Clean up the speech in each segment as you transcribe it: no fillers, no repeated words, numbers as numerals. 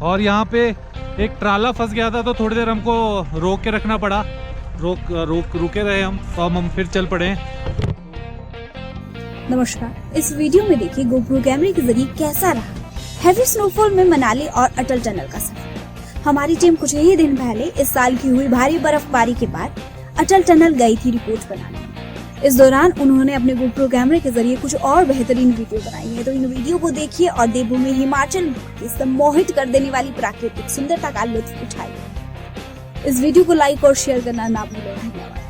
और यहाँ पे एक ट्राला फंस गया था तो थोड़ी देर हमको रोक के रखना पड़ा। रुके रहे हम, तो हम फिर चल पड़े। नमस्कार, इस वीडियो में देखिए गोप्रो कैमरे के जरिए कैसा रहा हैवी स्नोफॉल में मनाली और अटल टनल का सफर। हमारी टीम कुछ ही दिन पहले इस साल की हुई भारी बर्फबारी के बाद अटल टनल गई थी रिपोर्ट बनाने। इस दौरान उन्होंने अपने गोप्रो कैमरे के जरिए कुछ और बेहतरीन वीडियो बनाई है, तो इन वीडियो को देखिए और देवभूमि हिमाचल की सम्मोहित कर देने वाली प्राकृतिक सुंदरता का लुत्फ उठाइए। इस वीडियो को लाइक और शेयर करना ना भूलें। धन्यवाद।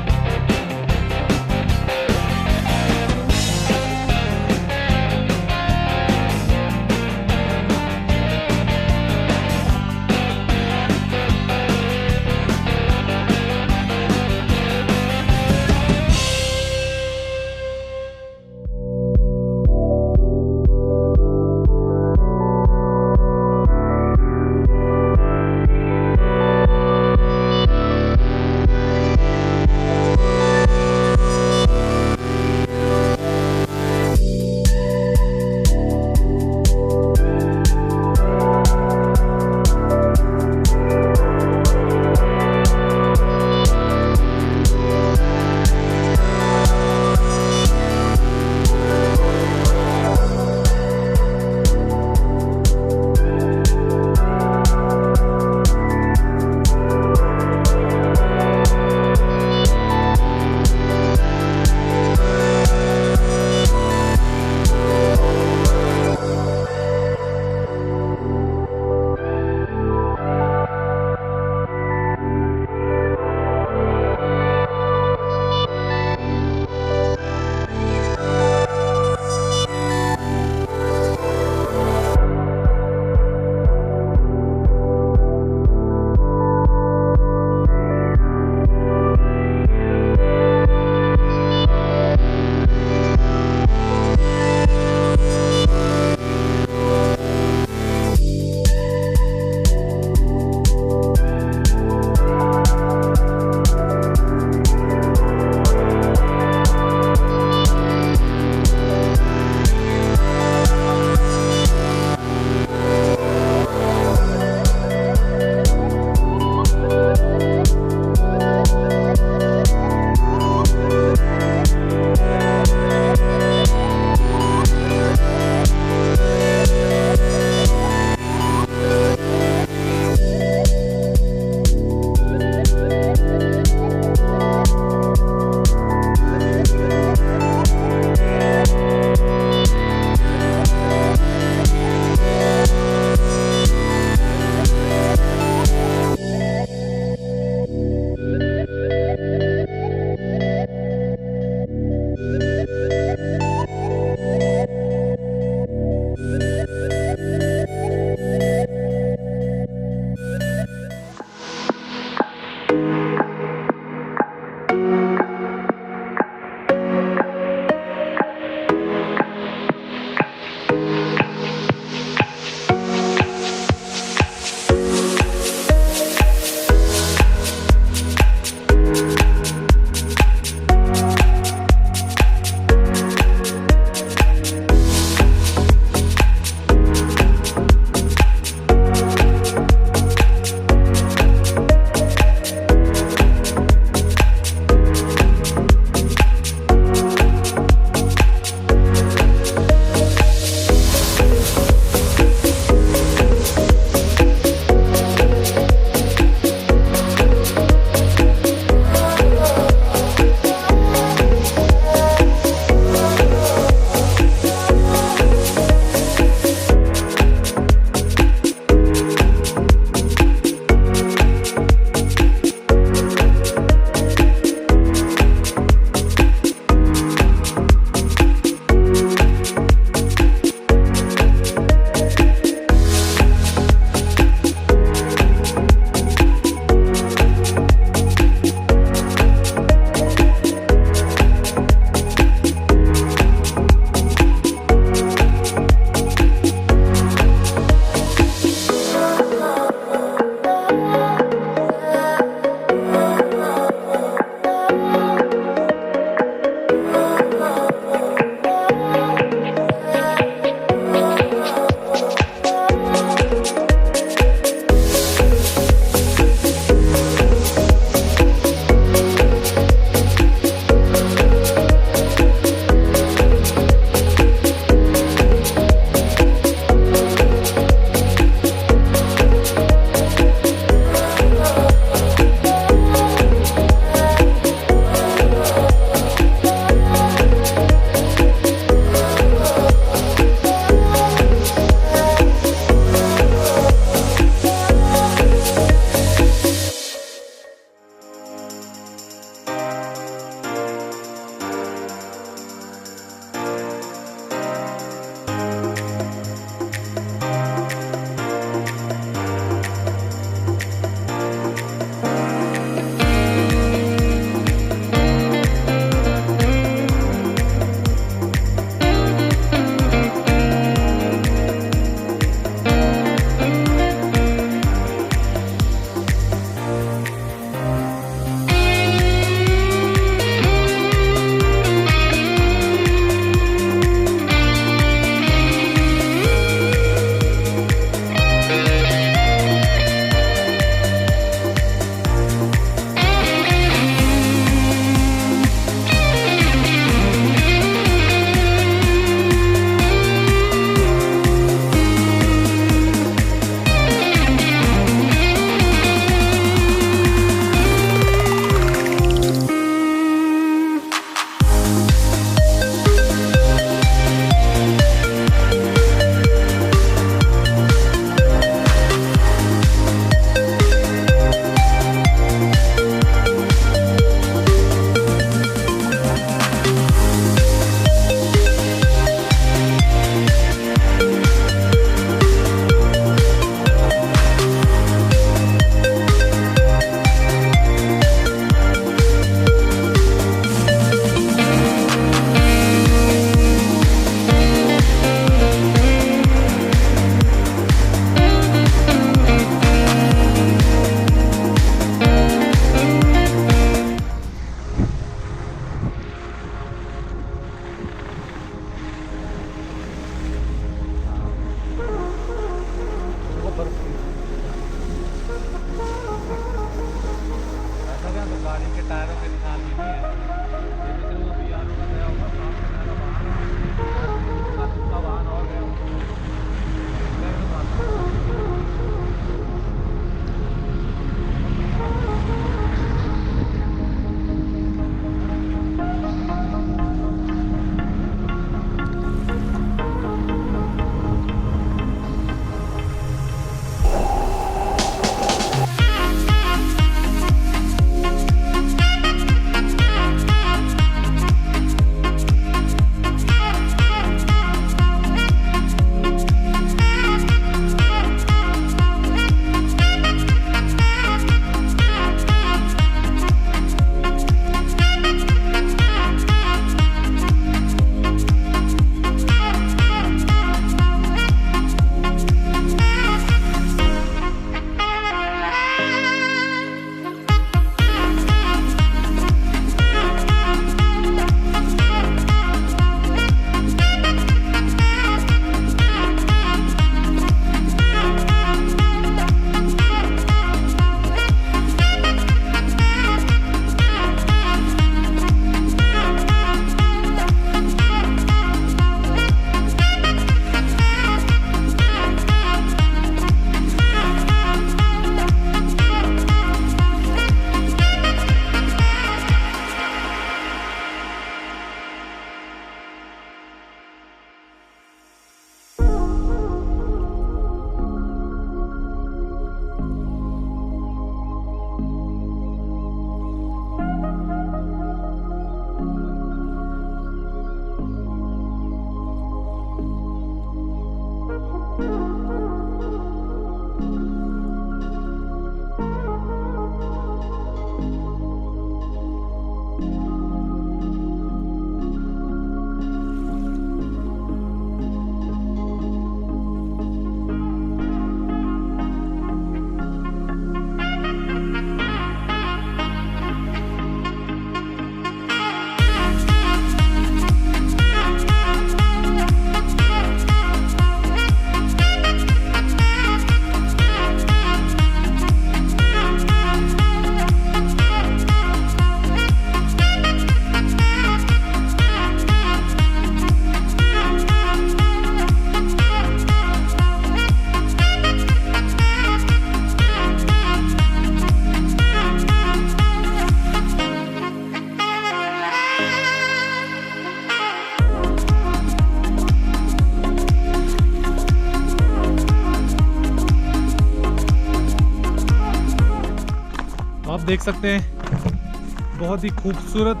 देख सकते हैं बहुत ही खूबसूरत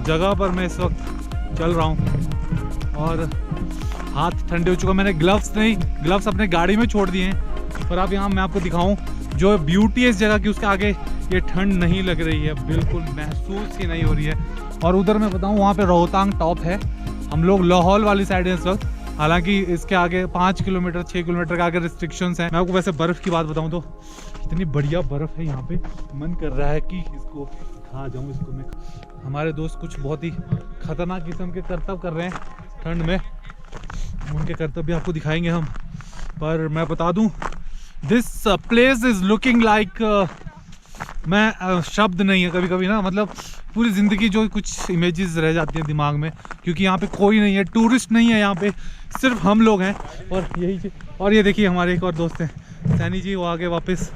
जगह पर मैं इस वक्त चल रहा हूँ और हाथ ठंडे हो चुका। मैंने ग्लव्स अपने गाड़ी में छोड़ दिए हैं। पर अब यहाँ मैं आपको दिखाऊं जो ब्यूटी है इस जगह की, उसके आगे ये ठंड नहीं लग रही है, बिल्कुल महसूस ही नहीं हो रही है। और उधर मैं बताऊं वहाँ पे रोहतांग टॉप है। हम लोग लाहौल वाली साइड है इस वक्त, हालांकि इसके आगे 5 किलोमीटर 6 किलोमीटर के आगे रिस्ट्रिक्शंस हैं। मैं आपको वैसे बर्फ़ की बात बताऊं तो इतनी बढ़िया बर्फ़ है यहाँ पे, मन कर रहा है कि इसको खा जाऊँ इसको मैं। हमारे दोस्त कुछ बहुत ही खतरनाक किस्म के करतब कर रहे हैं ठंड में, उनके करतब भी आपको दिखाएंगे हम। पर मैं बता दूं this place is looking like, मैं शब्द नहीं है कभी कभी ना, मतलब पूरी ज़िंदगी जो कुछ इमेजेस रह जाती हैं दिमाग में, क्योंकि यहाँ पे कोई नहीं है, टूरिस्ट नहीं है यहाँ पे, सिर्फ हम लोग हैं। और यही चीज़, और ये देखिए हमारे एक और दोस्त हैं सैनी जी, वो आगे वापस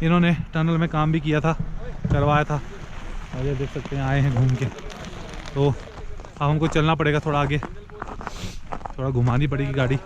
इन्होंने टनल में काम भी किया था, करवाया था, और ये देख सकते हैं आए हैं घूम के। तो अब हमको चलना पड़ेगा थोड़ा आगे, थोड़ा घुमानी पड़ेगी गाड़ी।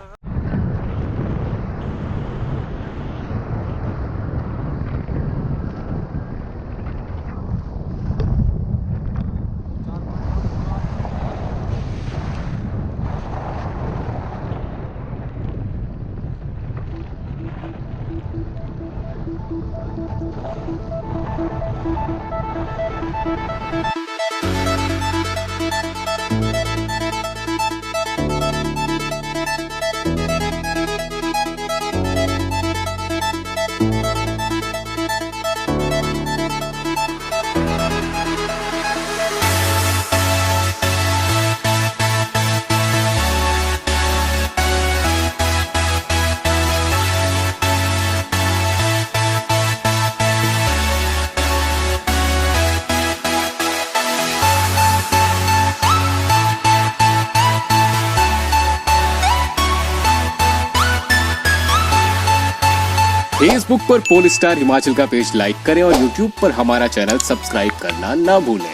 फेसबुक पर पोल स्टार हिमाचल का पेज लाइक करें और यूट्यूब पर हमारा चैनल सब्सक्राइब करना ना भूलें।